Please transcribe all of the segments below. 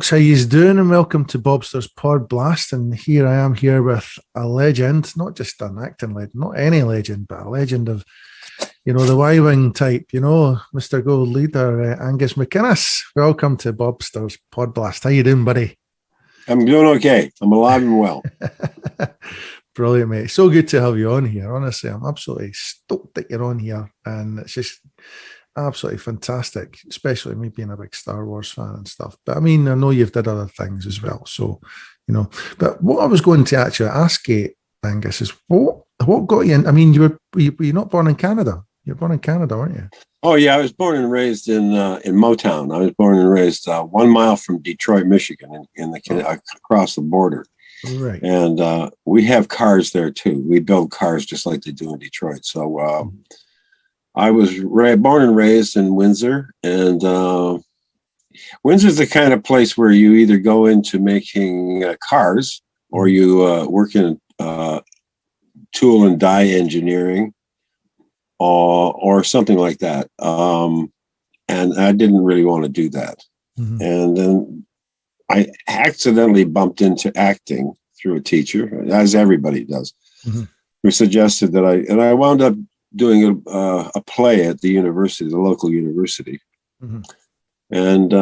folks, how you doing? And welcome to Bobster's Pod Blast. And here I am here with a legend, not just an acting legend, not any legend, but a legend of, the Y-Wing type, Mr. Gold Leader, Angus McInnes. Welcome to Bobster's Pod Blast. How you doing, buddy? I'm doing okay. I'm alive and well. Brilliant, mate. So good to have you on here. Honestly, I'm absolutely stoked that you're on here. And it's just absolutely fantastic, especially me being a big Star Wars fan and stuff. But I mean, I know you've did other things as well. So, but what I was going to actually ask you, Angus, is what got you in? I mean, you're not born in Canada. You're born in Canada, aren't you? Oh, yeah. I was born and raised in Motown. I was born and raised 1 mile from Detroit, Michigan, across the border. Right. And we have cars there, too. We build cars just like they do in Detroit. So I was born and raised in Windsor. And Windsor's the kind of place where you either go into making cars or you work in tool and die engineering. Or something like that. And I didn't really want to do that. Mm-hmm. And then I accidentally bumped into acting through a teacher, as everybody does, mm-hmm. who suggested that I wound up doing a play at the university, the local university. Mm-hmm. And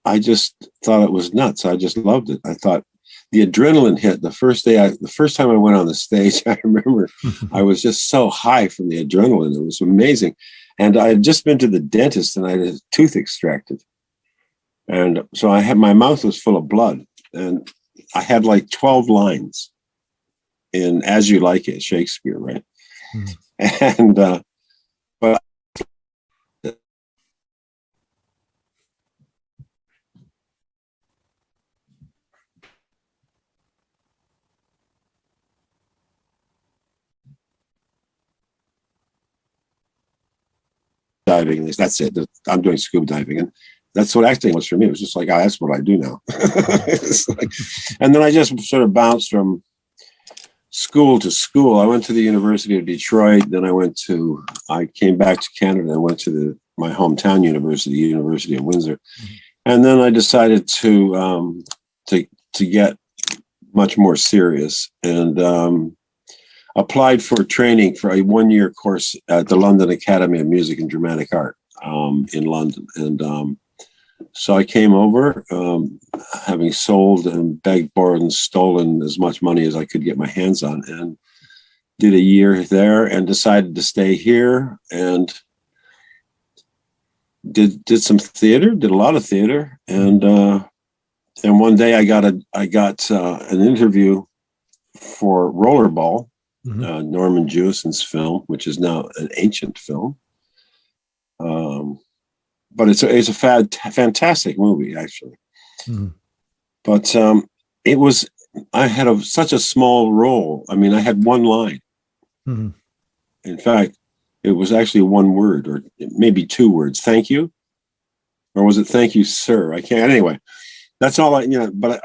I just thought it was nuts. I just loved it. I thought, the adrenaline hit the first time I went on the stage. I remember I was just so high from the adrenaline. It was amazing. And I had just been to the dentist and I had a tooth extracted. And so my mouth was full of blood and I had like 12 lines in As You Like It, Shakespeare, right? Mm-hmm. And, but diving, that's it. I'm doing scuba diving, and that's what acting was for me. It was just like, that's what I do now. And then I just sort of bounced from school to school. I went to the University of Detroit. Then I came back to Canada and went to my hometown university, University of Windsor. Mm-hmm. And then I decided to get much more serious and applied for training for a 1-year course at the London Academy of Music and Dramatic Art in London. And so I came over, having sold and begged, borrowed, and stolen as much money as I could get my hands on, and did a year there and decided to stay here and did some theater, did a lot of theater. And one day I got an interview for Rollerball, mm-hmm. Norman Jewison's film, which is now an ancient film. But it's a fantastic movie, actually. Mm-hmm. But I had such a small role. I mean, I had one line. Mm-hmm. In fact, it was actually one word or maybe 2 words. Thank you. Or was it thank you, sir? I can't. Anyway, that's all but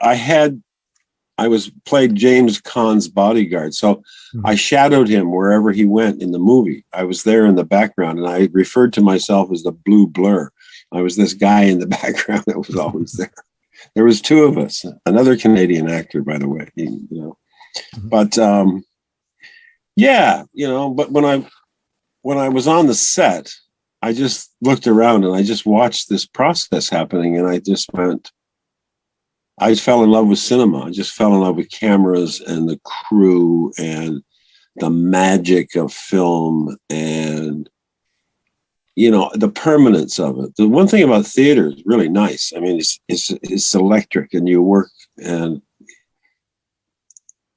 I played James Caan's bodyguard. So mm-hmm. I shadowed him wherever he went in the movie. I was there in the background and I referred to myself as the blue blur. I was this guy in the background that was always there. There was 2 of us, another Canadian actor, by the way, Mm-hmm. But but when I was on the set, I just looked around and I just watched this process happening. And I fell in love with cinema. I just fell in love with cameras and the crew and the magic of film and, the permanence of it. The one thing about theater is really nice. I mean, it's electric and you work and,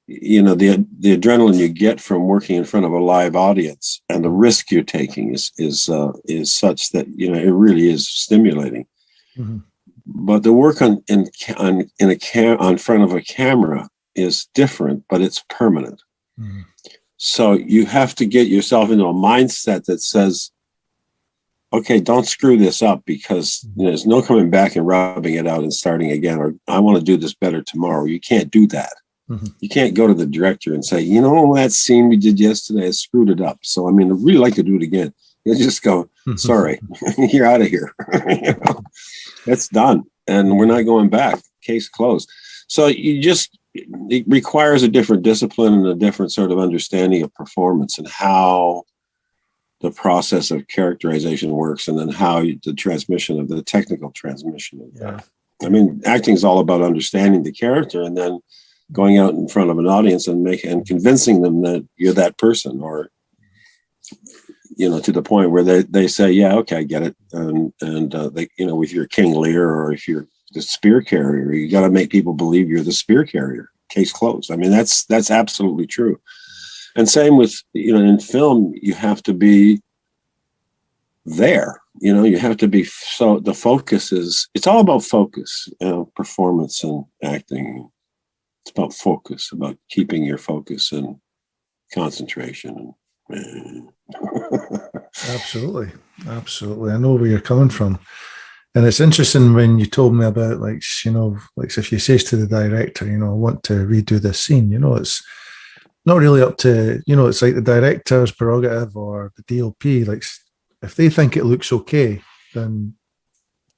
the adrenaline you get from working in front of a live audience and the risk you're taking is such that, it really is stimulating. Mm-hmm. But the work on front of a camera is different, but it's permanent. Mm-hmm. So you have to get yourself into a mindset that says, okay, don't screw this up because there's no coming back and rubbing it out and starting again, or I want to do this better tomorrow. You can't do that. Mm-hmm. You can't go to the director and say, that scene we did yesterday, I screwed it up. So, I mean, I'd really like to do it again. You just go, sorry, you're out of here. It's done. and we're not going back. Case closed. So it requires a different discipline and a different sort of understanding of performance and how the process of characterization works, and then how the transmission of the technical transmission of that. I mean, acting is all about understanding the character and then going out in front of an audience and convincing them that you're that person, or, to the point where they say, yeah, okay, I get it. And they, with your King Lear, or if you're the spear carrier, you got to make people believe you're the spear carrier. Case closed. I mean, that's absolutely true. And same with, in film, you have to be there. You have to be, so the focus it's all about focus, performance and acting. It's about focus, about keeping your focus and concentration. Absolutely. I know where you're coming from. And it's interesting when you told me about, like if you say to the director, I want to redo this scene, it's not really up to, it's like the director's prerogative or the DOP. Like, if they think it looks okay, then,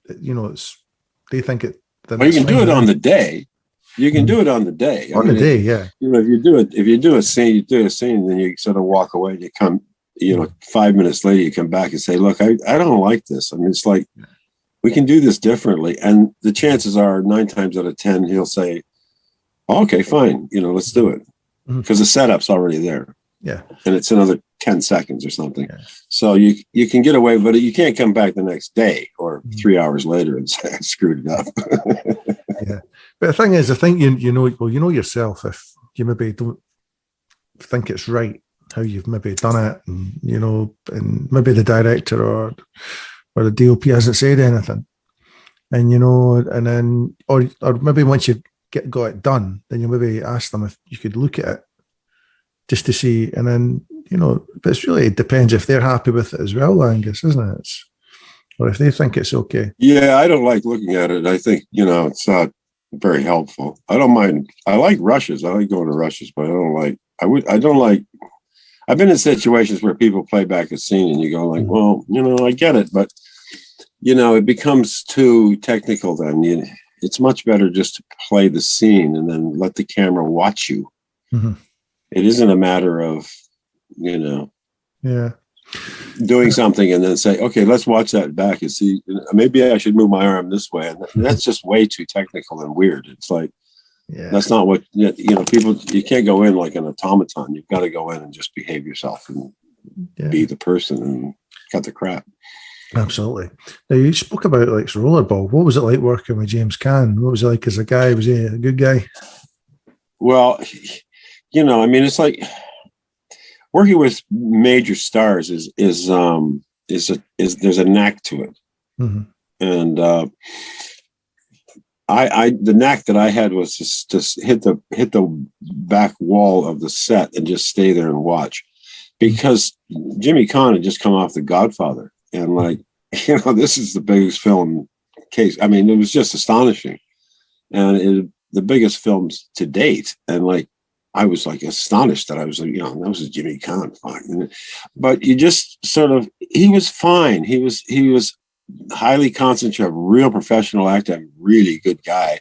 they think it. Well, you can do it on the day. You can do it on the day. The day, yeah. If you do a scene, then you sort of walk away and you come, 5 minutes later, you come back and say, look, I don't like this. I mean, it's like, we can do this differently. And the chances are 9 times out of 10, he'll say, okay, fine. Let's do it. Because the setup's already there. Yeah. And it's another 10 seconds or something. Yeah. So you can get away, but you can't come back the next day or 3 hours later and say, I screwed it up. Yeah. But the thing is, I think, you know yourself, if you maybe don't think it's right how you've maybe done it, and maybe the director or the DOP hasn't said anything. And, and then, or maybe once you got it done, then you maybe ask them if you could look at it just to see. And then, but it depends if they're happy with it as well, Angus, isn't it? Or if they think it's okay. Yeah, I don't like looking at it. I think, it's not very helpful. I don't mind. I like rushes. I like going to rushes, but I've been in situations where people play back a scene and you go like, well, I get it, but it becomes too technical then. It's much better just to play the scene and then let the camera watch you. Mm-hmm. It isn't a matter of, doing something and then say, okay, let's watch that back and see, maybe I should move my arm this way. And that's just way too technical and weird. It's like, that's not what, people, you can't go in like an automaton. You've got to go in and just behave yourself and be the person and cut the crap. Absolutely. Now, you spoke about like Rollerball. What was it like working with James Caan? What was it like as a guy? Was he a good guy? Well, it's like working with major stars is there's a knack to it. Mm-hmm. And the knack that I had was just hit the back wall of the set and just stay there and watch, because Jimmy Caan had just come off The Godfather. And this is the biggest film case. I mean, it was just astonishing, and the biggest films to date. And I was astonished that I was, that was a Jimmy Caan fine. But you just sort of, he was fine. He was highly concentrated, real professional actor, really good guy.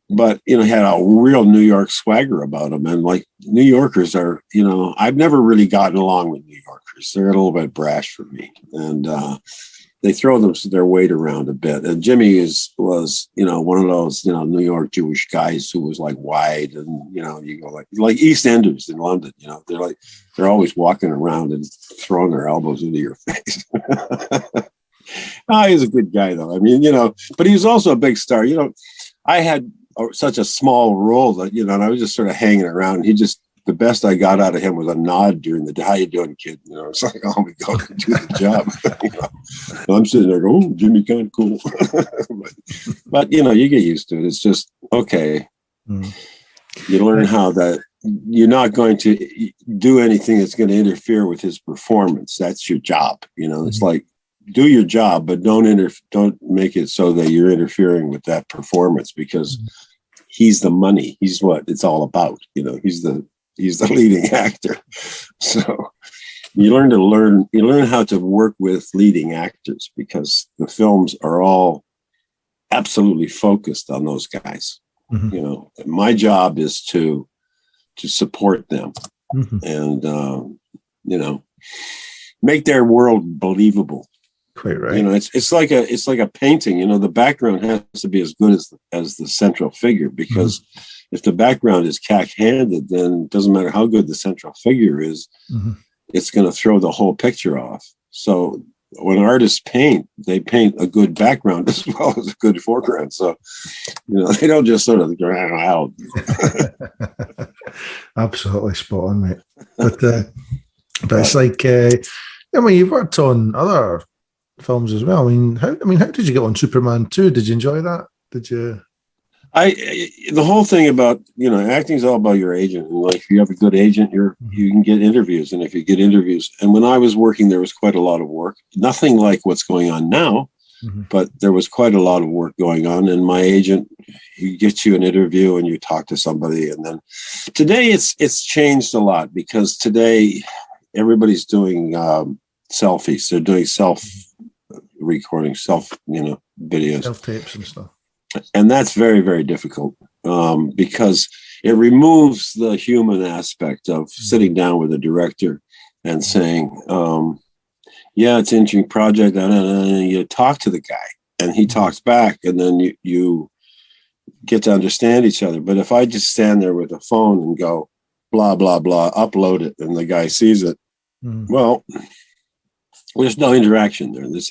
But, had a real New York swagger about him. And New Yorkers are, I've never really gotten along with New Yorkers. They're a little bit brash for me. And they throw their weight around a bit. And Jimmy was, one of those, New York Jewish guys who was wide and, you go like East Enders in London, they're always walking around and throwing their elbows into your face. He's a good guy though. I mean, but he was also a big star. I had such a small role that, and I was just sort of hanging around. The best I but out of him was a nod during the day. How you doing, kid? It's like, oh, we go to do the job. I'm sitting there going, oh, Jimmy Caan, cool. but you get used to it. It's just, okay. You learn how that you're not going to do anything that's going to interfere with his performance. That's your job. It's like, do your job, but don't make it so that you're interfering with that performance, because he's the money. He's what it's all about. He's the leading actor. So you learn how to work with leading actors, because the films are all absolutely focused on those guys. Mm-hmm. You know, my job is to support them Mm-hmm. and you know, make their world believable. Quite right. You know, it's like a painting. You know, the background has to be as good as the central figure, because if the background is cack-handed, then it doesn't matter how good the central figure is, it's going to throw the whole picture off. So when artists paint, they paint a good background as well as a good foreground. So, you know, they don't just sort of drown out. Absolutely spot on, mate. But it's like, I mean, you've worked on other films as well. I mean, how did you get on Superman 2? Did you enjoy that? Did you? The whole thing about, you know, acting is all about your agent. And like, if you have a good agent, you can get interviews. And if you get interviews, and when I was working, there was quite a lot of work. Nothing like what's going on now, but there was quite a lot of work going on. And my agent, he gets you an interview and you talk to somebody. And then today it's changed a lot, because today everybody's doing selfies. They're doing self-recording, videos. Self-tapes and stuff. And that's very, very difficult, because it removes the human aspect of sitting down with a director and saying, yeah, it's an interesting project. And you talk to the guy and he talks back, and then you get to understand each other. But if I just stand there with a phone and go, blah, blah, blah, upload it, and the guy sees it, well, there's no interaction there. And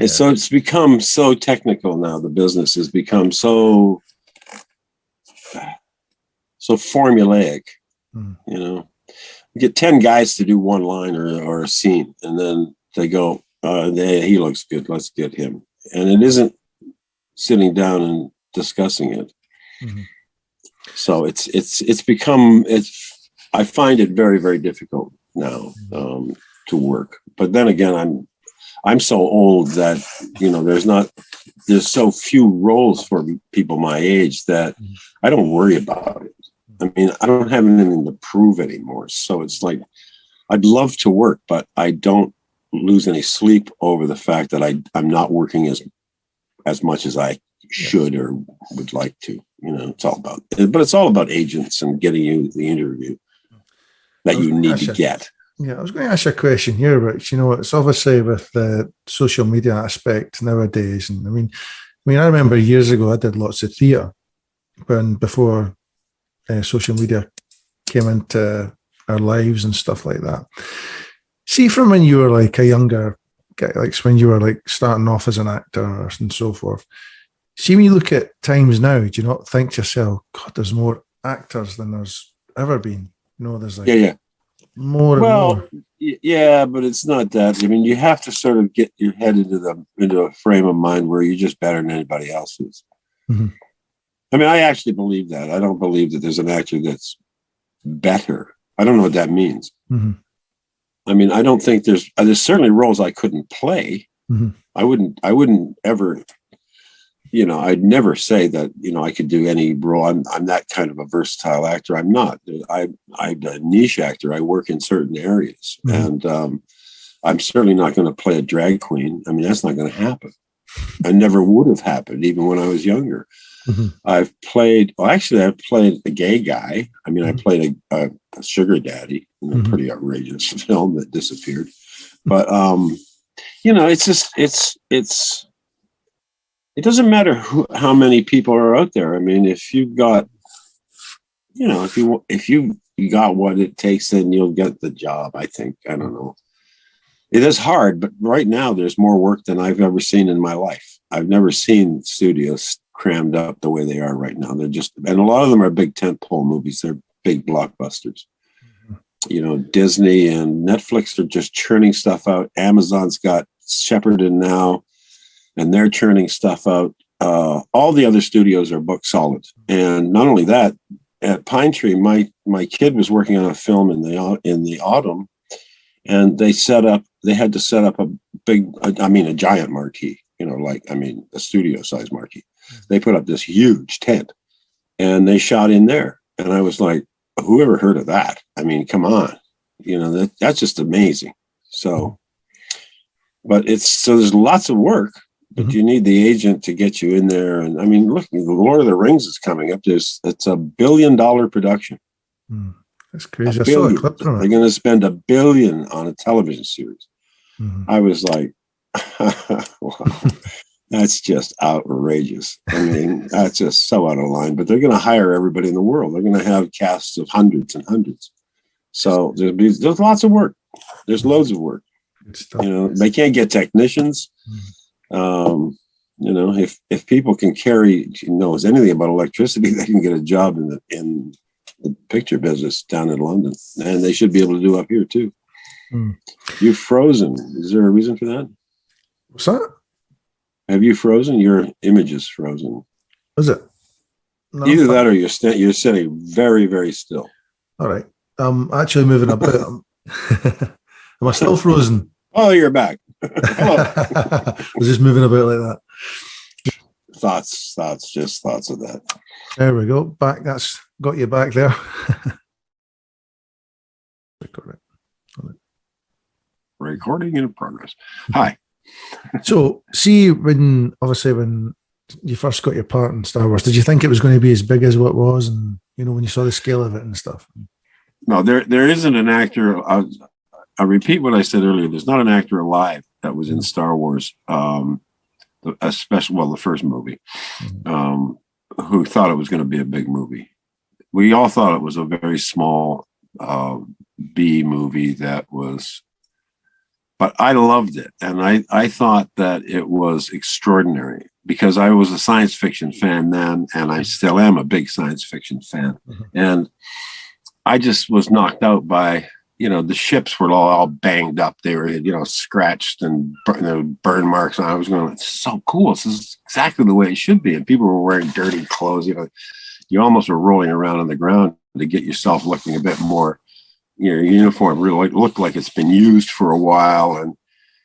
so it's become so technical now. The business has become so formulaic. You know, you get 10 guys to do one line or a scene, and then they go, he looks good, let's get him. And it isn't sitting down and discussing it. So it's become, I find it very, very difficult now to work. But then again, I'm so old that, you know, there's so few roles for people my age that I don't worry about it. I mean, I don't have anything to prove anymore. So it's like, I'd love to work, but I don't lose any sleep over the fact that I'm not working as much as I should or would like to. You know, it's all about agents and getting you the interview that you need to get. Yeah, I was going to ask you a question here, but, you know, it's obviously with the social media aspect nowadays. And I mean, I remember years ago I did lots of theatre before social media came into our lives and stuff like that. See, from when you were like a younger guy, like when you were like starting off as an actor and so forth. See, when you look at times now, do you not think to yourself, God, there's more actors than there's ever been? You know, there's like more and more. Yeah, but it's not that. I mean, you have to sort of get your head into a frame of mind where you're just better than anybody else is. I mean, I actually believe that. I don't believe that there's an actor that's better. I don't know what that means. I mean, I don't think there's certainly roles I couldn't play. I wouldn't ever, you know, I'd never say that, you know, I could do any role. I'm that kind of a versatile actor. I'm not. I'm a niche actor. I work in certain areas, and I'm certainly not going to play a drag queen. I mean, that's not going to happen. I never would have happened, even when I was younger. I've played a gay guy. I mean, I played a sugar daddy in a pretty outrageous film that disappeared. But, you know, it's just, it doesn't matter how many people are out there. I mean, if you got, you know, if you got what it takes, then you'll get the job, I think. I don't know. It is hard, but right now there's more work than I've ever seen in my life. I've never seen studios crammed up the way they are right now. They're just, and a lot of them are big tentpole movies. They're big blockbusters. You know, Disney and Netflix are just churning stuff out. Amazon's got Shepperton now, and they're churning stuff out. All the other studios are booked solid. And not only that, at Pine Tree, my kid was working on a film in the autumn, and they had to set up a giant marquee, you know, a studio size marquee. They put up this huge tent and they shot in there. And I was like, whoever heard of that? I mean, come on, you know, that's just amazing. So, but there's lots of work. but you need the agent to get you in there. And I mean, look, the Lord of the Rings is coming up. It's $1 billion production. That's crazy. I saw a clip from it. They're going to spend $1 billion on a television series. I was like, wow, that's just outrageous. I mean, that's just so out of line. But they're going to hire everybody in the world. They're going to have casts of hundreds and hundreds. So there's lots of work. There's loads of work. You know, they can't get technicians. You know, if people can knows anything about electricity, they can get a job in the picture business down in London, and they should be able to do up here too. You've frozen. Is there a reason for that? What's that? Have you frozen? Your image is frozen. Is it? No, either that or you're sitting very, very still. All right. I'm actually moving about. Am I still frozen? Oh, you're back. Hello. I was just moving about like that. Thoughts of that. There we go. Back. That's got you back there. Recording in progress. Hi. So, see, when you first got your part in Star Wars, did you think it was going to be as big as what it was? And, you know, when you saw the scale of it and stuff? No, there isn't an actor. I'll repeat what I said earlier. There's not an actor alive that was in Star Wars, the first movie, who thought it was going to be a big movie. We all thought it was a very small B movie but I loved it. And I thought that it was extraordinary because I was a science fiction fan then, and I still am a big science fiction fan. And I just was knocked out by, you know, the ships were all banged up. They were, you know, scratched and burn marks. And I was going, it's so cool. This is exactly the way it should be. And people were wearing dirty clothes. You know, you almost were rolling around on the ground to get yourself looking a bit more, you know, your uniform really looked like it's been used for a while. And,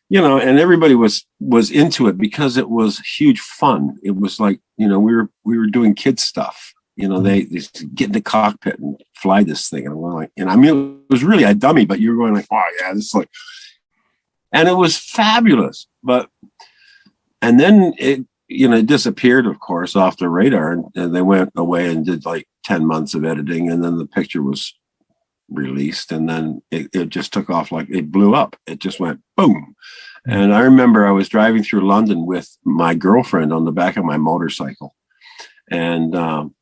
you know, and everybody was into it because it was huge fun. It was like, you know, we were doing kid stuff. You know, they get in the cockpit and fly this thing. And we're like, and I mean, it was really a dummy, but you were going like, oh yeah, this is like, and it was fabulous. And then it, you know, it disappeared, of course, off the radar, and they went away and did like 10 months of editing. And then the picture was released, and then it just took off, like it blew up. It just went boom. And I remember I was driving through London with my girlfriend on the back of my motorcycle. And,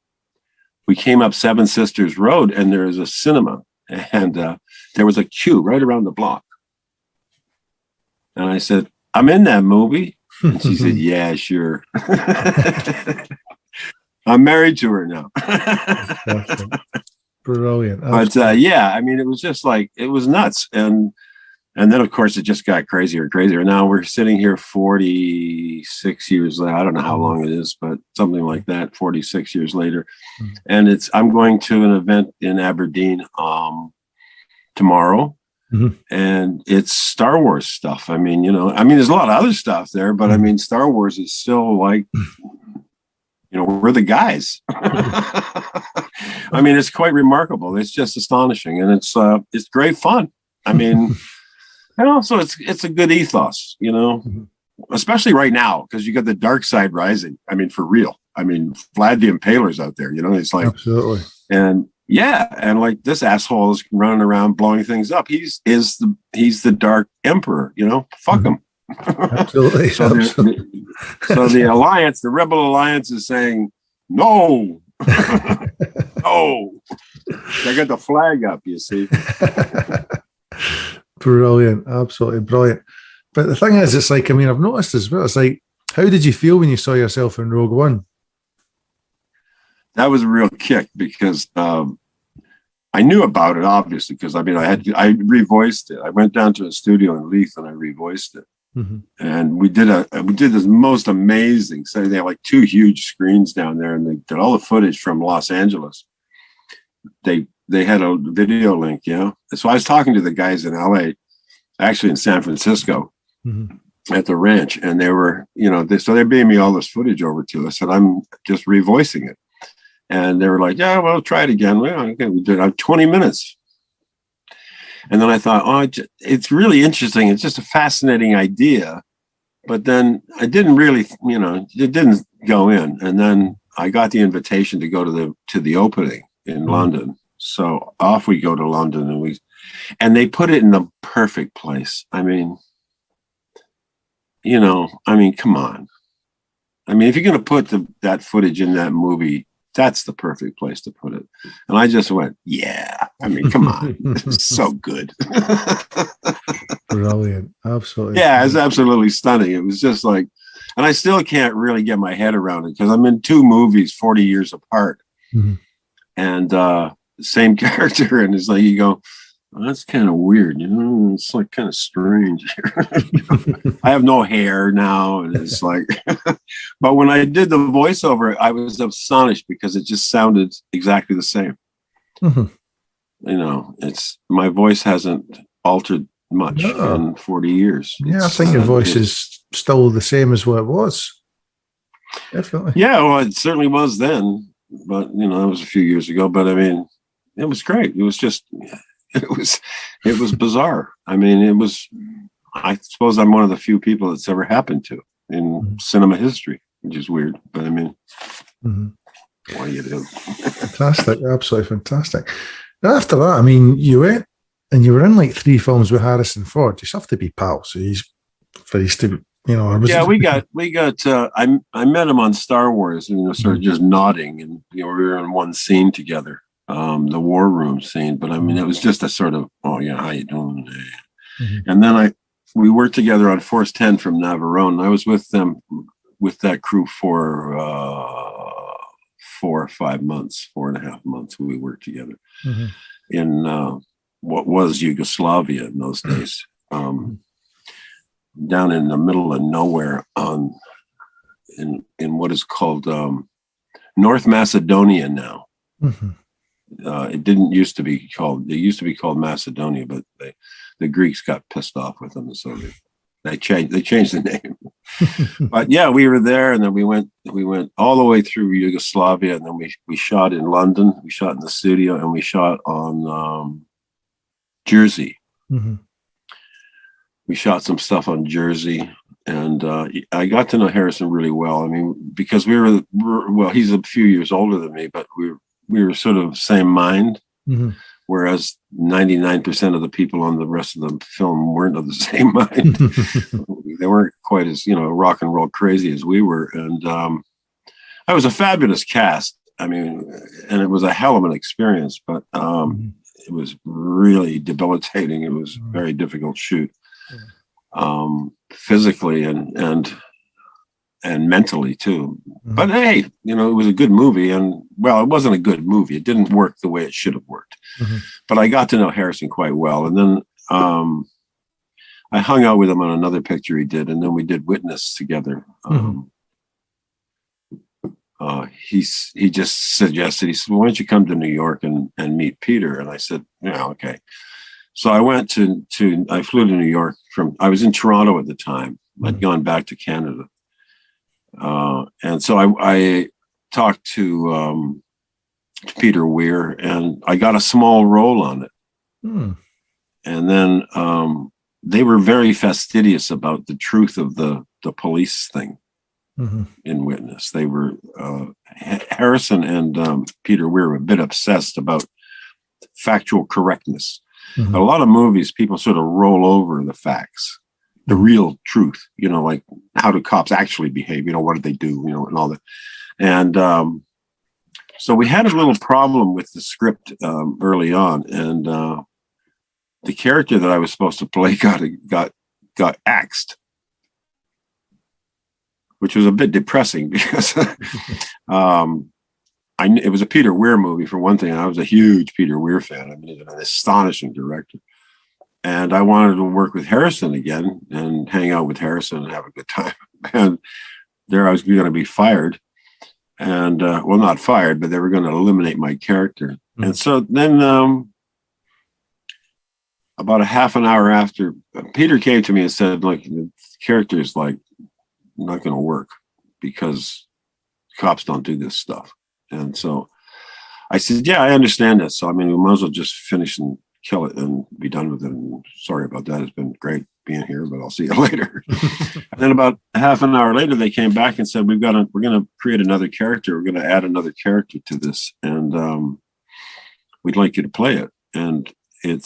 we came up Seven Sisters Road, and there was a cinema, and there was a queue right around the block. And I said, I'm in that movie. And she said, yeah, sure. I'm married to her now. Brilliant. But yeah, I mean, it was just like, it was nuts. And then, of course, it just got crazier and crazier. Now we're sitting here 46 years later. I don't know how long it is, but something like that, 46 years later. And I'm going to an event in Aberdeen tomorrow. And it's Star Wars stuff. I mean, you know, there's a lot of other stuff there, but I mean, Star Wars is still like, you know, we're the guys. I mean, it's quite remarkable. It's just astonishing. And it's great fun. I mean, and also it's a good ethos, you know, especially right now, because you got the dark side rising. I mean, for real. I mean, Vlad the Impaler's out there, you know, it's like, absolutely. And yeah. And like this asshole is running around blowing things up. He's the Dark Emperor, you know, fuck him. Absolutely. So the Alliance, the Rebel Alliance is saying, no, no. They got the flag up, you see. Brilliant. Absolutely brilliant. But the thing is, it's like, I mean, I've noticed as well, it's like, how did you feel when you saw yourself in Rogue One? That was a real kick because I knew about it, obviously, because I mean, I revoiced it. I went down to a studio in Leith and I revoiced it. And we did this most amazing. So they have like 2 huge screens down there, and they did all the footage from Los Angeles. They had a video link, you know. So I was talking to the guys in LA, actually in San Francisco, at the ranch, and they were, you know, they're bringing me all this footage over to us, and I'm just revoicing it. And they were like, yeah, well, try it again. Well, okay, we did 20 minutes. And then I thought, oh, it's really interesting. It's just a fascinating idea but then I didn't really, it didn't go in. And then I got the invitation to go to the opening in London. So off we go to London, and they put it in the perfect place. I mean, come on. I mean, if you're going to put that footage in that movie, that's the perfect place to put it. And I just went, yeah. I mean, come on. It's so good. Brilliant. Absolutely. Yeah, it's absolutely stunning. It was just like, and I still can't really get my head around it because I'm in two movies 40 years apart. Mm-hmm. And same character. And it's like, you go, well, that's kind of weird. It's like kind of strange. I have no hair now. And it's like, but when I did the voiceover, I was astonished because it just sounded exactly the same. Mm-hmm. My voice hasn't altered much in 40 years. Yeah, I think your voice is still the same as what it was. Definitely. Yeah, well, it certainly was then, but that was a few years ago. But I mean, it was great. It was just, it was bizarre. I mean, I suppose I'm one of the few people that's ever happened to in cinema history, which is weird. But I mean, what do you do? Fantastic, absolutely fantastic. After that, I mean, you went and you were in like 3 films with Harrison Ford. You have to be pals. So he's to, Yeah, we got. I met him on Star Wars, and sort of just nodding, and we were in one scene together, the war room scene. But I mean, it was just a sort of, oh yeah, how you doing? And then we worked together on Force 10 from Navarone. I was with them, with that crew for 4 or 5 months, 4.5 months. We worked together in what was Yugoslavia in those days, down in the middle of nowhere in what is called North Macedonia now. It didn't used to be called. It used to be called Macedonia, but the Greeks got pissed off with them, so they changed the name. But yeah, we were there, and then we went all the way through Yugoslavia, and then we shot in London. We shot in the studio, and we shot on Jersey. We shot some stuff on Jersey, and I got to know Harrison really well. I mean, because well, he's a few years older than me, but we were sort of same mind. Whereas 99% of the people on the rest of the film weren't of the same mind. They weren't quite as rock and roll crazy as we were, and it was a fabulous cast. I mean, and it was a hell of an experience, but it was really debilitating. It was a very difficult shoot. Physically and mentally too. But hey, it was a good movie, and well, it wasn't a good movie. It didn't work the way it should have worked. But I got to know Harrison quite well, and then I hung out with him on another picture he did, and then we did Witness together. He just suggested, he said, "Why don't you come to New York and meet Peter?" And I said, "Yeah, okay." So I went I flew to New York I was in Toronto at the time. I'd gone back to Canada. And so I talked to Peter Weir, and I got a small role on it. And then they were very fastidious about the truth of the police thing in Witness. They were, Harrison and Peter Weir were a bit obsessed about factual correctness. A lot of movies, people sort of roll over the facts, the real truth, like how do cops actually behave? What did they do? And all that. And so we had a little problem with the script early on, and the character that I was supposed to play got axed, which was a bit depressing because it was a Peter Weir movie, for one thing. And I was a huge Peter Weir fan. I mean, he's an astonishing director. And I wanted to work with Harrison again and hang out with Harrison and have a good time. And there I was going to be fired. And, well, not fired, but they were going to eliminate my character. And so then about a half an hour after, Peter came to me and said, like, the character is like not going to work because cops don't do this stuff. And so I said, yeah, I understand that. So, I mean, we might as well just finish and kill it and be done with it. And sorry about that. It's been great being here, but I'll see you later. And then about half an hour later, they came back and said, we're going to create another character. We're going to add another character to this. And we'd like you to play it. And it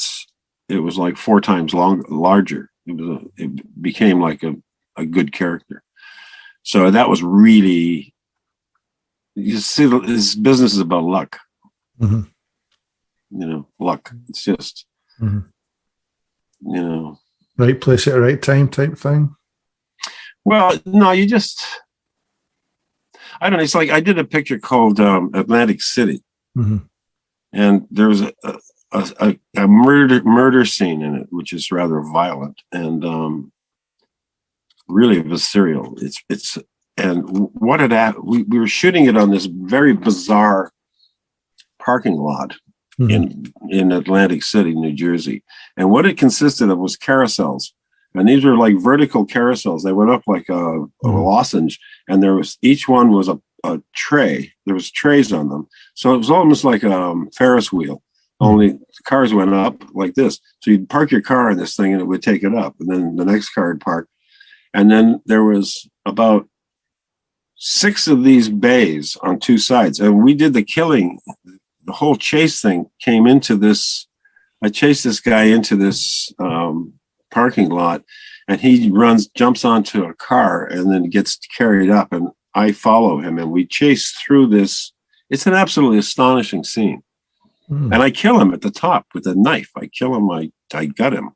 was like 4 times larger. It became like a good character. So that was really, you see, this business is about luck. Mm-hmm. You know, luck. It's just, mm-hmm. you know, right place at the right time type thing. Well, no, I don't know. It's like I did a picture called Atlantic City, mm-hmm. and there was a murder scene in it, which is rather violent and really visceral. It's and what it at we were shooting it on this very bizarre parking lot. Mm-hmm. in Atlantic City, New Jersey. And what it consisted of was carousels. And these were like vertical carousels. They went up like a lozenge, and each one was a tray. There was trays on them. So it was almost like a Ferris wheel, only the cars went up like this. So you'd park your car in this thing and it would take it up. And then the next car would park. And then there was about 6 of these bays on 2 sides. And we did the killing. The whole chase thing came into this. I chased this guy into this parking lot, and he jumps onto a car and then gets carried up, and I follow him, and we chase through this. It's an absolutely astonishing scene. And I kill him at the top with a knife. I kill him. I gut him.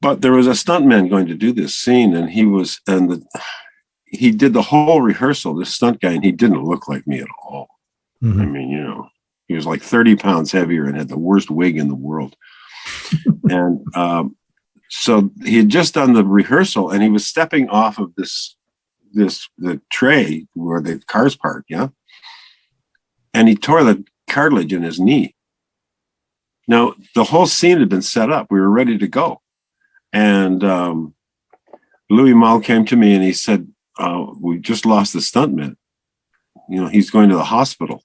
But there was a stuntman going to do this scene, and he did the whole rehearsal, this stunt guy, and he didn't look like me at all. Mm-hmm. I mean, you know, he was like 30 pounds heavier and had the worst wig in the world. And so he had just done the rehearsal, and he was stepping off of the tray where the cars parked, yeah? And he tore the cartilage in his knee. Now, the whole scene had been set up. We were ready to go. And Louis Malle came to me and he said, we just lost the stuntman. You know, he's going to the hospital.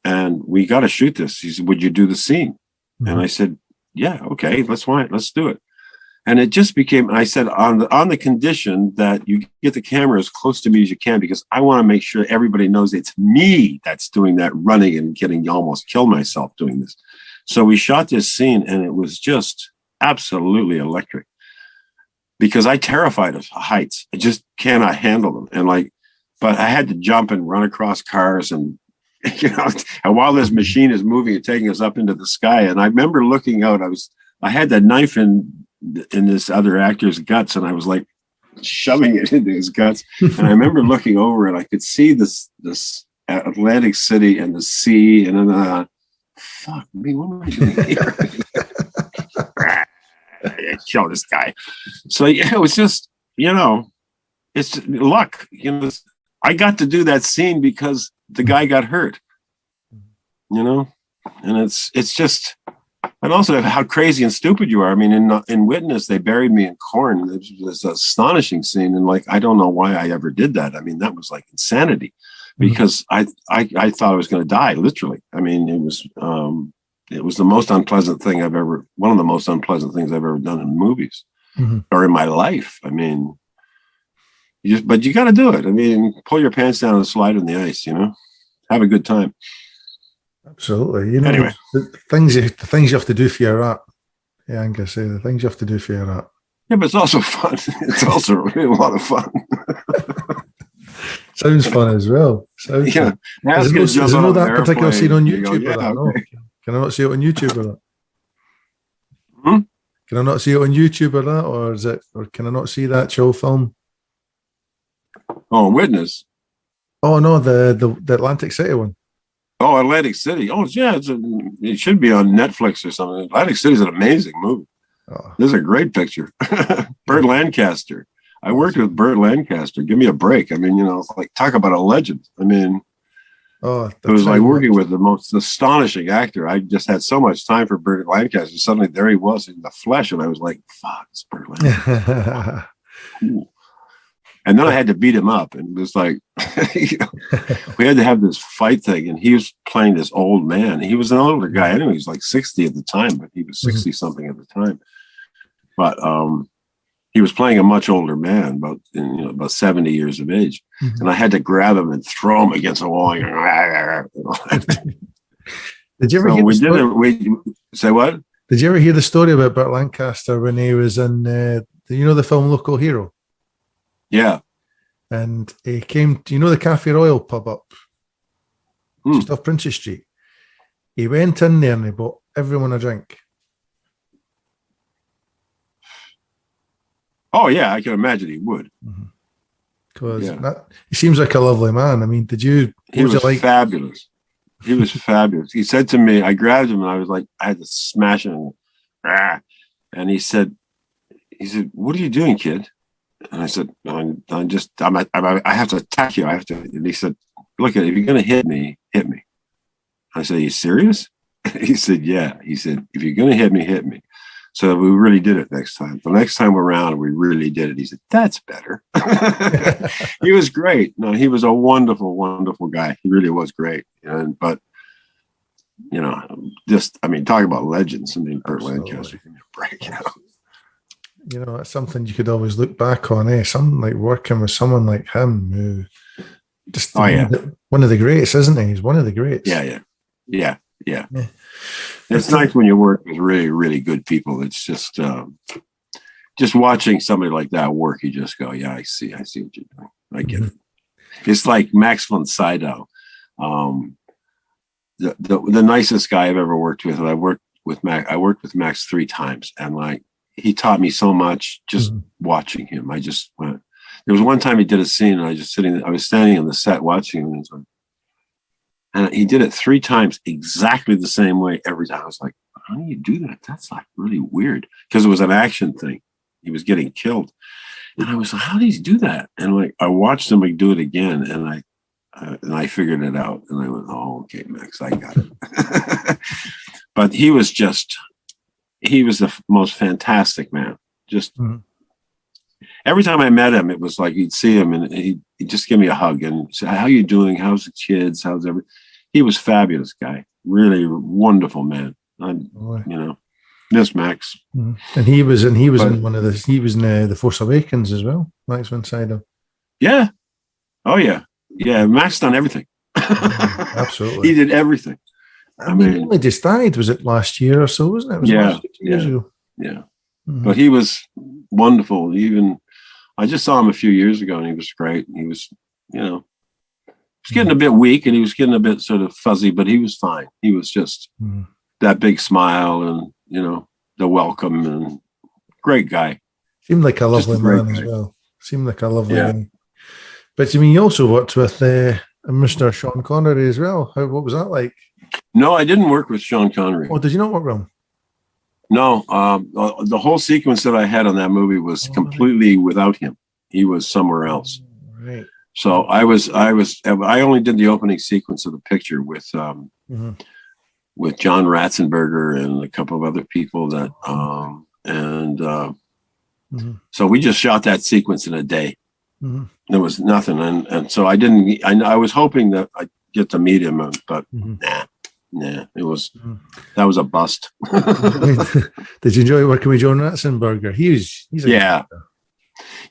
And we got to shoot this. He said, would you do the scene? And I said, yeah, okay, let's do it. And it just became, I said, on the condition that you get the camera as close to me as you can, because I want to make sure everybody knows it's me that's doing that running and getting almost kill myself doing this. So we shot this scene, and it was just absolutely electric, because I terrified of heights. I just cannot handle them. And but I had to jump and run across cars, and you know, and while this machine is moving and taking us up into the sky. And I remember looking out, I had that knife in this other actor's guts, and I was like shoving it into his guts. And I remember looking over, and I could see this Atlantic City and the sea, and then fuck me, what am I doing here? Kill this guy. So yeah, it was just, you know, it's luck. You know, I got to do that scene because the guy got hurt, you know, and it's just, and also how crazy and stupid you are. I mean, in Witness, they buried me in corn. It was an astonishing scene. And I don't know why I ever did that. I mean, that was like insanity, because I thought I was going to die, literally. I mean, it was the most unpleasant thing one of the most unpleasant things I've ever done in movies or in my life. I mean, but you got to do it. I mean, pull your pants down and slide on the ice, you know, have a good time. Absolutely. You know, anyway, the things you have to do for your art. Yeah, I'm going to say the things you have to do for your art. Yeah, but it's also fun. It's also really a lot of fun. Sounds fun as well. Sounds yeah. Is there no that particular scene on YouTube or that? Okay. No. Can I not see it on YouTube or that? Can I not see it on YouTube or that? Or can I not see that show film? Oh, Witness. Oh no, the Atlantic City one. Oh, Atlantic City. Oh yeah, it should be on Netflix or something. Atlantic City is an amazing movie. Oh. This is a great picture. Burt Lancaster. I worked with Burt Lancaster. Give me a break. I mean, you know, like talk about a legend. I mean, it was like working with the most astonishing actor. I just had so much time for Burt Lancaster. Suddenly there he was in the flesh, and I was like, fuck, it's Burt Lancaster. Cool. And then I had to beat him up, and it was like, you know, we had to have this fight thing, and he was playing this old man. He was an older guy anyway. He was like 60 at the time, but he was 60 something at the time. but he was playing a much older man, about 70 years of age, and I had to grab him and throw him against the wall. Did you ever So hear we did it. We say what? Did you ever hear the story about Burt Lancaster when he was in the film Local Hero? Yeah. And he came to, the Cafe Royal pub up just off Princess Street. He went in there and he bought everyone a drink. Oh yeah, I can imagine he would. Because he seems like a lovely man. I mean, He was fabulous. He was fabulous. He said to me, I grabbed him and I was like, I had to smash him. And he said, "What are you doing, kid?" And I said, I have to attack you. And he said, "Look, if you're going to hit me, hit me." I said, "Are you serious?" He said, "Yeah." He said, "If you're going to hit me." So we really did it next time. The next time around, we really did it. He said, "That's better." He was great. No, he was a wonderful, wonderful guy. He really was great. But talk about legends. I mean, Burt Lancaster, give me a break. That's something you could always look back on. Something like working with someone like him, who just one of the greats, isn't he? He's one of the greats. Yeah. It's nice when you work with really, really good people. It's just watching somebody like that work. You just go, "Yeah, I see what you're doing. I get it." It's like Max von Sydow, the nicest guy I've ever worked with. I worked with Max 3 times, and he taught me so much just watching him. I just went. There was one time he did a scene, and I was standing on the set watching him, and he did it 3 times exactly the same way every time. I was like, "How do you do that? That's really weird," because it was an action thing. He was getting killed, and I was like, "How does he do that?" And I watched him do it again, and I figured it out, and I went, "Oh, okay, Max, I got it." But he was the most fantastic man. Just every time I met him, it was like you'd see him and he'd just give me a hug and say, "How you doing? How's the kids? How's everything?" He was a fabulous guy. Really wonderful man. Miss Max. And he was in The Force Awakens as well. Max von Sydow. Yeah. Oh yeah. Yeah. Max done everything. Absolutely. He did everything. I mean, he only just died. Was it last year or so? Wasn't it? It was last 2 years ago. Yeah. But he was wonderful. I just saw him a few years ago, and he was great. He was, he was getting a bit weak, and he was getting a bit sort of fuzzy, but he was fine. He was just that big smile, and the welcome, and great guy. Seemed like a lovely man as well. Seemed like a lovely guy. But I mean, you also worked with Mr. Sean Connery as well. What was that like? No, I didn't work with Sean Connery. Oh, did you not work with him? No, the whole sequence that I had on that movie was completely without him. He was somewhere else. Right. So I only did the opening sequence of the picture with John Ratzenberger and a couple of other people so we just shot that sequence in a day. There was nothing. And so I was hoping that I'd get to meet him, but nah, that was a bust. Did you enjoy working with John Ratzenberger? He's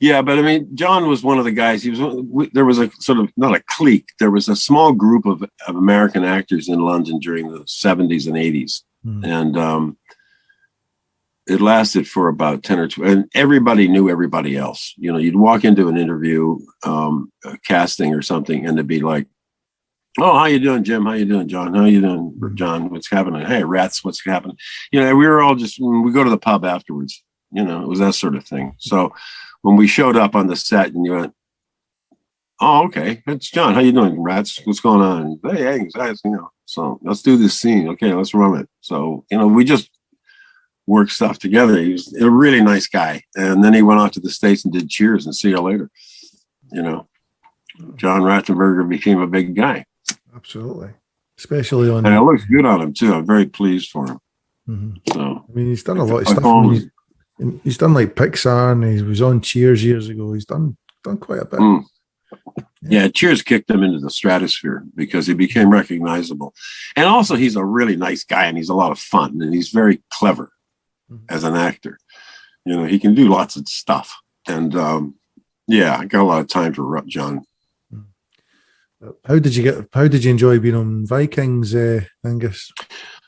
yeah, but I mean, John was one of the guys. There was a sort of, not a clique. There was a small group of American actors in London during the 70s and 80s, and it lasted for about 10 or 12. And everybody knew everybody else. You'd walk into an interview, a casting or something, and it'd be like, "Oh, how you doing, Jim? How you doing, John? How you doing, John? What's happening? Hey, Rats, what's happening?" We were all we go to the pub afterwards. It was that sort of thing. So when we showed up on the set and you went, "Oh, okay, it's John. How you doing, Rats? What's going on?" "Hey, guys, so let's do this scene. Okay, let's run it." So, we just worked stuff together. He was a really nice guy. And then he went off to the States and did Cheers and See You Later. John Ratzenberger became a big guy. Absolutely. Especially on... And it looks good on him, too. I'm very pleased for him. So, I mean, he's done a lot of stuff. He's done like Pixar, and he was on Cheers years ago. He's done quite a bit. Yeah, Cheers kicked him into the stratosphere because he became recognizable. And also, he's a really nice guy, and he's a lot of fun, and he's very clever as an actor. he can do lots of stuff. And I got a lot of time for John. How did you enjoy being on Vikings, Angus?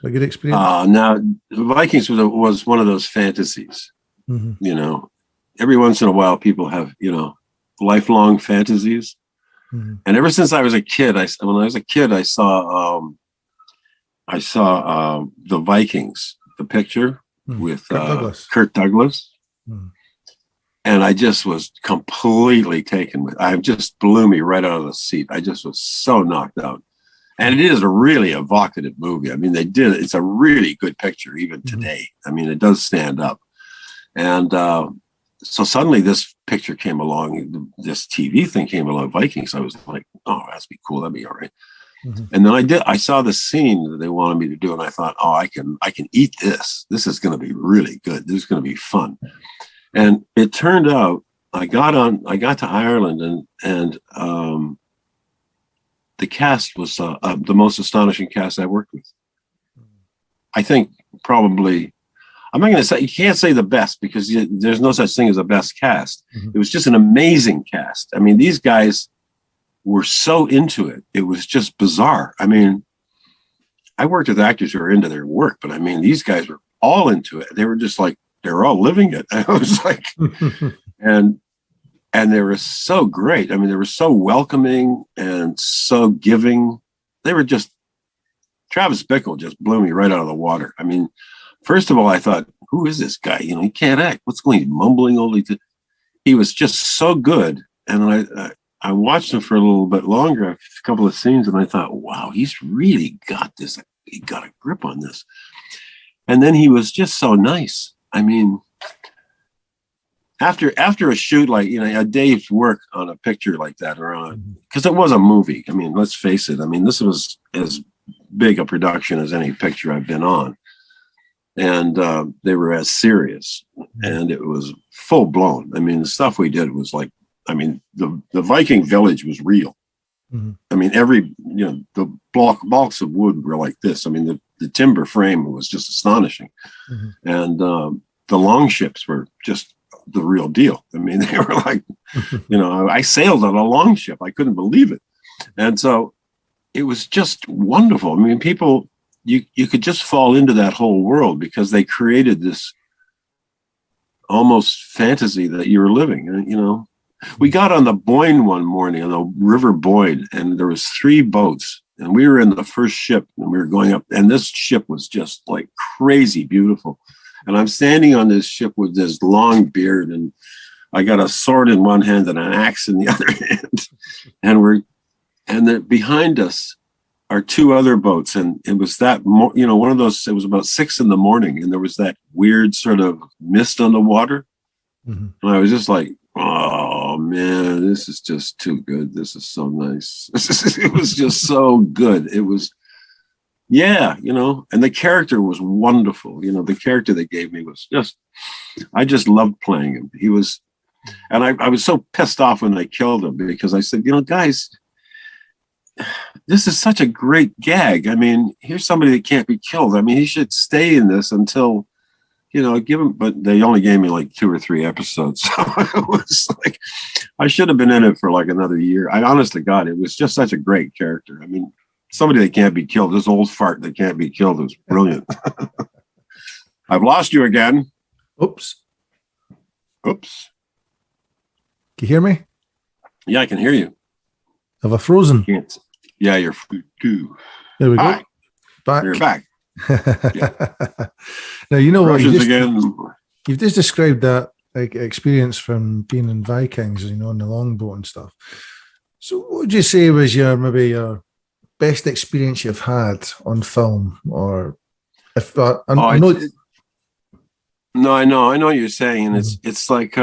A good experience? Now, Vikings was one of those fantasies. Mm-hmm. Every once in a while, people have, lifelong fantasies. Mm-hmm. And ever since I was a kid, I saw the Vikings, the picture with Kurt Douglas. Mm-hmm. And I just was completely taken with. I just blew me right out of the seat. I just was so knocked out. And it is a really evocative movie. I mean, it's a really good picture even today. I mean, it does stand up. And so suddenly this picture came along, this TV thing came along, Vikings. I was like, oh, that's be cool. That'd be all right. Mm-hmm. And then I saw the scene that they wanted me to do. And I thought, oh, I can eat this. This is going to be really good. This is going to be fun. And it turned out I got to Ireland and the cast was the most astonishing cast I worked with. I think probably, I'm not going to say, you can't say the best because there's no such thing as a best cast. Mm-hmm. It was just an amazing cast. I mean, these guys were so into it. It was just bizarre. I mean, I worked with actors who were into their work, but I mean, these guys were all into it. They were just like, they were all living it. I was like, and they were so great. I mean, they were so welcoming and so giving. They were just, Travis Bickle just blew me right out of the water. I mean, first of all, I thought, who is this guy? He can't act. What's going on? Mumbling only. He was just so good. And I watched him for a little bit longer, a couple of scenes, and I thought, wow, he's really got this. He got a grip on this. And then he was just so nice. I mean, after a shoot, like, a day's work on a picture like that, because it was a movie. I mean, let's face it. I mean, this was as big a production as any picture I've been on. And they were as serious, and it was full blown. I mean, the stuff we did was like, I mean, the Viking village was real. Mm-hmm. I mean, the blocks of wood were like this. I mean, the timber frame was just astonishing. Mm-hmm. And the long ships were just the real deal. I mean, they were like, I sailed on a long ship. I couldn't believe it. And so it was just wonderful. I mean, people, you could just fall into that whole world because they created this almost fantasy that you were living, We got on the Boyne one morning, on the River Boyne, and there was 3 boats, and we were in the first ship, and we were going up, and this ship was just like crazy beautiful. And I'm standing on this ship with this long beard, and I got a sword in one hand and an axe in the other hand, and behind us are 2 other boats, and it was that one of those. It was about 6 a.m, and there was that weird sort of mist on the water, and I was just like, oh man, this is just too good. This is so nice. It was just so good. It was, and the character was wonderful. The character they gave me was I just loved playing him. He was, and I was so pissed off when they killed him because I said, guys, this is such a great gag. I mean, here's somebody that can't be killed. I mean, he should stay in this until, give him, but they only gave me like 2 or 3 episodes. So it was like, I should have been in it for like another year. I honest to God, it was just such a great character. I mean, somebody that can't be killed, this old fart that can't be killed was brilliant. I've lost you again. Oops. Can you hear me? Yeah, I can hear you. Have I frozen? Can't. Yeah, you're too. There we go. Hi. Back. You're back. Yeah. Now, you know what? You've just described that experience from being in Vikings, on the longboat and stuff. So what would you say was maybe your best experience you've had on film? Or if I know. No, I know what you're saying. And it's like,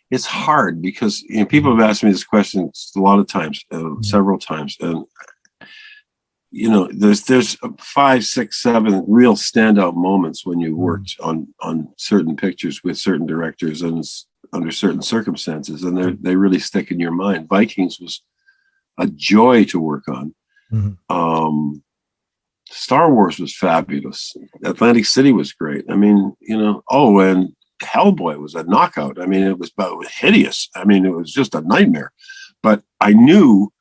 it's hard because people have asked me this question a lot of times, several times, and there's 5, 6, 7 real standout moments when you worked on certain pictures with certain directors and under certain circumstances, and they really stick in your mind. Vikings was a joy to work on. Mm-hmm. Star Wars was fabulous. Atlantic City was great. I mean, and Hellboy was a knockout. I mean, it was hideous. I mean, it was just a nightmare. But I knew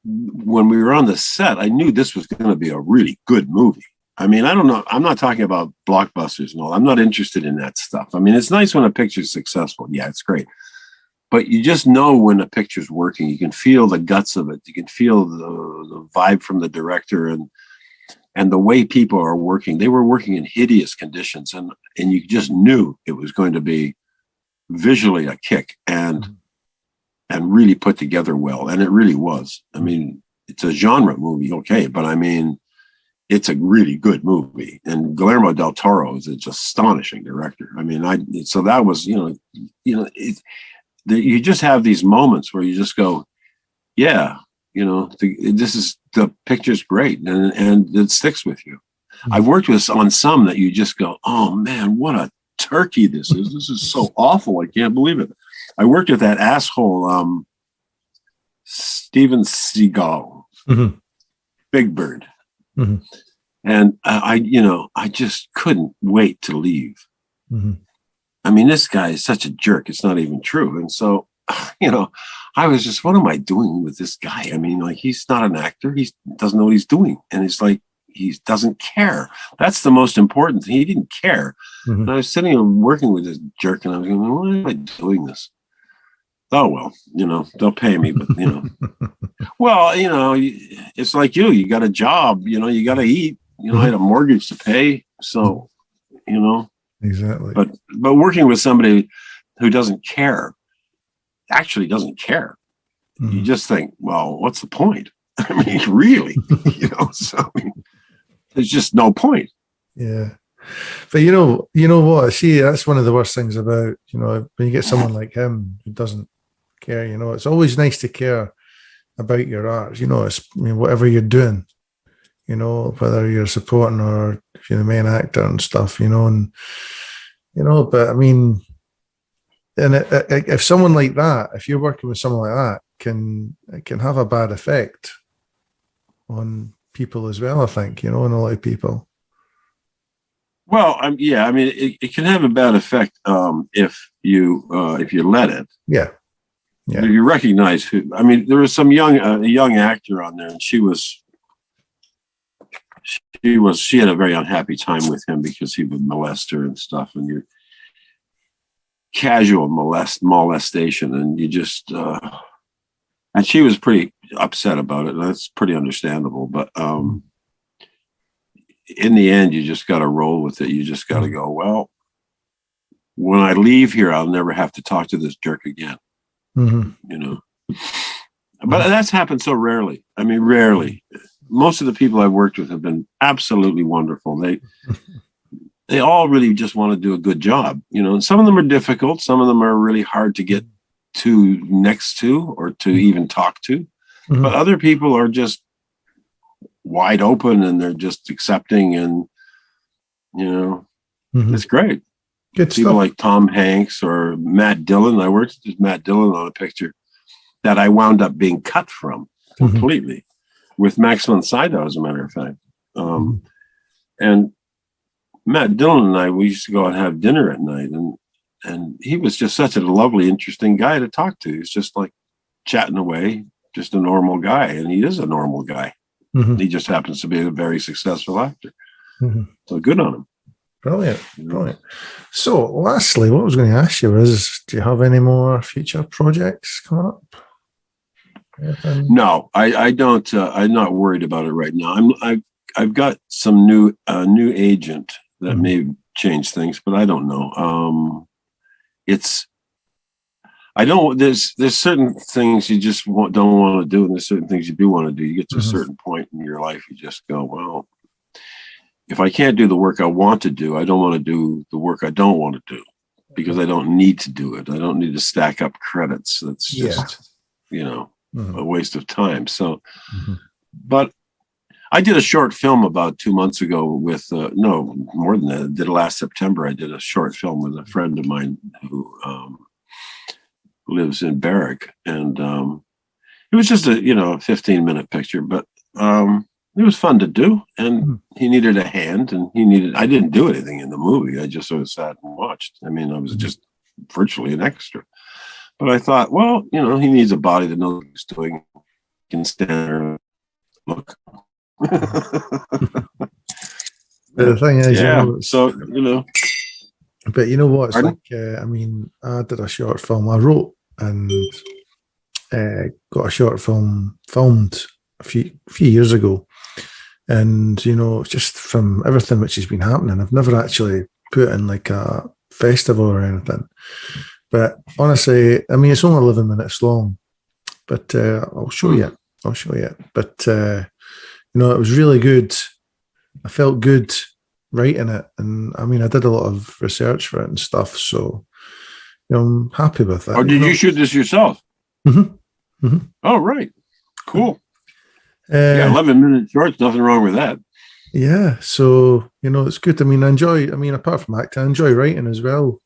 when we were on the set, I knew this was going to be a really good movie. I mean, I don't know. I'm not talking about blockbusters and all. I'm not interested in that stuff. I mean, it's nice when a picture's successful. Yeah, it's great. But you just know when a picture's working. You can feel the guts of it. You can feel the vibe from the director and the way people are working. They were working in hideous conditions, and you just knew it was going to be visually a kick and really put together well. And it really was. I mean, it's a genre movie, okay, but I mean, it's a really good movie. And Guillermo del Toro is an astonishing director. I mean, so that was, you just have these moments where you just go, yeah, the picture's great, and it sticks with you. I've worked on some that you just go, oh man, what a turkey this is. This is so awful. I can't believe it. I worked with that asshole, Steven Seagal, Big Bird. And I just couldn't wait to leave. I mean, this guy is such a jerk. It's not even true. And so, I was just, what am I doing with this guy? I mean, like, he's not an actor. He doesn't know what he's doing. And it's like, he doesn't care. That's the most important thing. He didn't care. And I was sitting and working with this jerk, and I was going, why am I doing this? Oh, well, they'll pay me, but, well, it's like you got a job, you got to eat, I had a mortgage to pay. So, Exactly. But working with somebody who actually doesn't care, you just think, well, what's the point? I mean, really, so I mean, there's just no point. Yeah. But you know what? See, that's one of the worst things about, when you get someone like him who doesn't care, it's always nice to care about your art. Whatever you're doing, whether you're supporting or if you're the main actor and stuff, but I mean, and if someone like that, if you're working with someone like that, it can have a bad effect on people as well, I think, and a lot of people. Well, yeah, I mean, it can have a bad effect if you let it. Yeah. If you recognize who. I mean, there was some young actor on there, and she had a very unhappy time with him because he would molest her and stuff, and you're casual molestation, and you just and she was pretty upset about it. And that's pretty understandable, but in the end, you just got to roll with it. You just got to go, well, when I leave here, I'll never have to talk to this jerk again. But that's happened so rarely. I mean, rarely. Most of the people I've worked with have been absolutely wonderful. They all really just want to do a good job, and some of them are difficult. Some of them are really hard to get next to or to even talk to. But other people are just wide open, and they're just accepting, and it's great. Good People stuff. like Tom Hanks or Matt Dillon. I worked with Matt Dillon on a picture that I wound up being cut from completely with Max von Sydow, as a matter of fact. And Matt Dillon and I, we used to go and have dinner at night, and he was just such a lovely, interesting guy to talk to. He's just like chatting away, just a normal guy, and he is a normal guy. He just happens to be a very successful actor. So good on him. Brilliant. So lastly, what I was going to ask you is, do you have any more future projects coming up? No, I don't. I'm not worried about it right now. I've got some new agent that may change things, but I don't know. There's certain things you just don't want to do, and there's certain things you do want to do. You get to a certain point in your life, you just go, well, if I can't do the work I want to do, I don't want to do the work I don't want to do, because I don't need to do it. I don't need to stack up credits. That's just, a waste of time. So, but I did a short film about 2 months ago with, no, more than that. I did it last September. I did a short film with a friend of mine who lives in Berwick. And it was just a 15-minute picture, but it was fun to do, and he needed a hand, and I didn't do anything in the movie. I just sort of sat and watched. I mean, I was just virtually an extra. But I thought, well, he needs a body to know what he's doing. He can stand there and look. The thing is, but you know what? It's Pardon? like, I mean, I did a short film. I wrote and got a short film filmed a few years ago. And, just from everything which has been happening, I've never actually put in like a festival or anything. But honestly, I mean, it's only 11 minutes long, but I'll show you. But, it was really good. I felt good writing it. And I mean, I did a lot of research for it and stuff. So, I'm happy with that. Oh, did you shoot this yourself? Mm-hmm. Mm-hmm. Oh, right. Cool. 11 minutes short, nothing wrong with that. Yeah. So, it's good. I mean, apart from acting, I enjoy writing as well.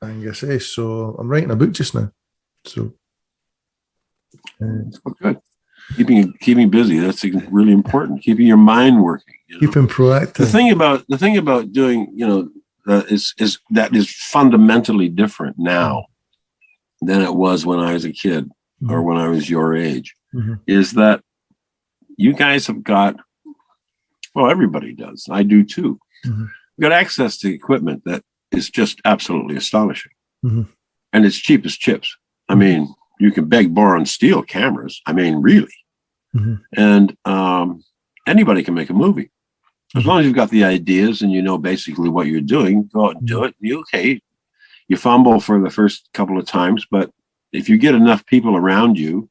Angus, so I'm writing a book just now. So, good. Keeping busy. That's really important. Keeping your mind working. Keeping proactive. The thing about doing, that is fundamentally different now than it was when I was a kid or when I was your age. Is that you guys have got, well, everybody does. I do too. We've got access to equipment that is just absolutely astonishing. And it's cheap as chips. I mean, you can beg, borrow, and steal cameras. I mean, really. And anybody can make a movie. As long as you've got the ideas and you know basically what you're doing, go out and do it. You fumble for the first couple of times, but if you get enough people around you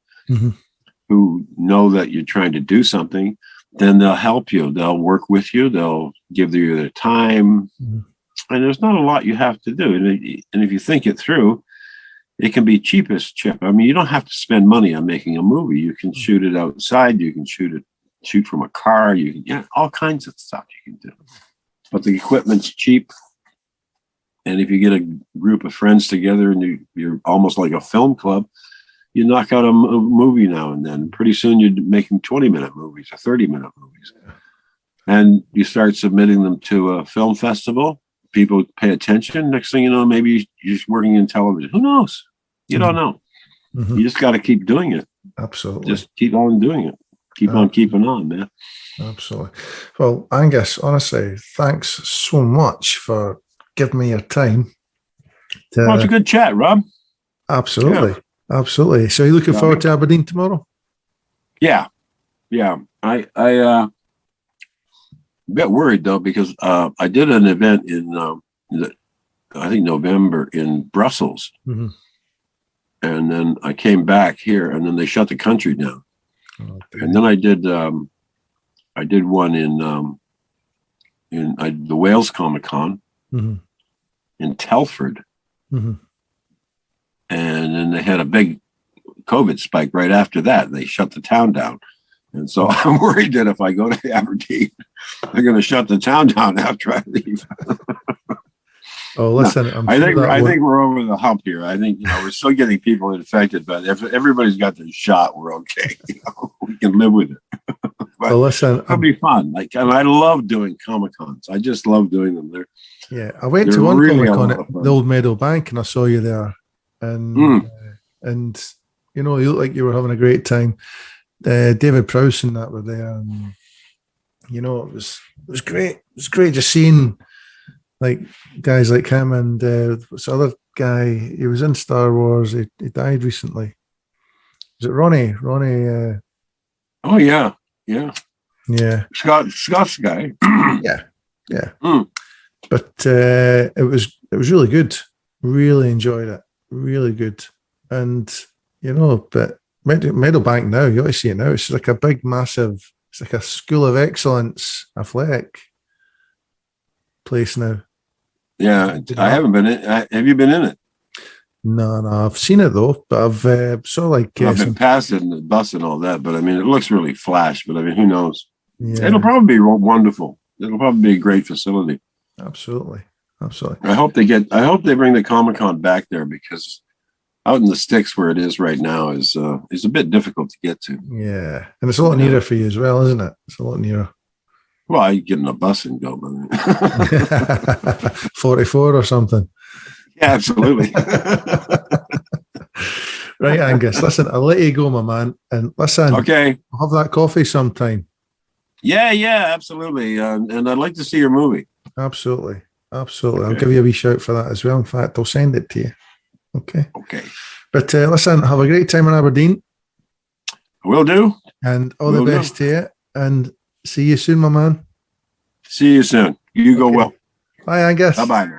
who know that you're trying to do something, then they'll help you. They'll work with you. They'll give you their time. And there's not a lot you have to do. And if you think it through, it can be cheap as chip. I mean, you don't have to spend money on making a movie. You can shoot it outside. You can shoot from a car. You can, all kinds of stuff you can do. But the equipment's cheap. And if you get a group of friends together and you're almost like a film club, you knock out a movie now and then. Pretty soon you're making 20-minute movies or 30-minute movies. And you start submitting them to a film festival. People pay attention. Next thing you know, maybe you're just working in television. Who knows? You don't know. You just got to keep doing it. Absolutely. Just keep on doing it. Keep on keeping on, man. Absolutely. Well, Angus, honestly, thanks so much for giving me your time. Well, it's a good chat, Rob. Absolutely. Yeah. Absolutely. So you're looking forward to Aberdeen tomorrow? Yeah. I a bit worried though, because I did an event in I think November in Brussels, and then I came back here, and then they shut the country down. And then I did one in the Wales Comic Con in Telford, and then they had a big COVID spike right after that. They shut the town down. And so I'm worried that if I go to Aberdeen, they're going to shut the town down after I leave. Oh, listen, I think we're over the hump here. I think we're still getting people infected, but if everybody's got their shot, we're okay. We can live with it. Well, listen, it'll be fun. And I love doing Comic Cons. I just love doing them. I went to one really Comic Con at the Old Meadow Bank, and I saw you there, and you looked like you were having a great time. David Prowse and that were there, and it was great. It was great just seeing like guys like him and this other guy. He was in Star Wars. He died recently. Was it Ronnie? Oh yeah. Scott's guy. yeah. But it was really good. Really enjoyed it. Really good. And but Meadowbank now, you ought to see it now. It's like a big, massive, it's like a school of excellence athletic place now. Yeah, I haven't been in. Have you been in it? No, I've seen it though, but I've saw like I've been past it in the bus and all that. But I mean, it looks really flash. But I mean, who knows? Yeah. It'll probably be wonderful. It'll probably be a great facility. Absolutely. I hope they bring the Comic Con back there, because out in the sticks where it is right now is a bit difficult to get to. Yeah, and it's a lot nearer for you as well, isn't it? It's a lot nearer. Well, I get in a bus and go, but 44 or something. yeah, absolutely. Right, Angus. Listen, I'll let you go, my man. And listen, Okay. I'll have that coffee sometime. Yeah, absolutely. And I'd like to see your movie. Absolutely. Absolutely. Okay. I'll give you a wee shout for that as well. In fact, I'll send it to you. Okay. Okay. But listen, have a great time in Aberdeen. Will do. And all the best to you. And see you soon, my man. See you soon. You go well. Bye, Angus. Bye-bye.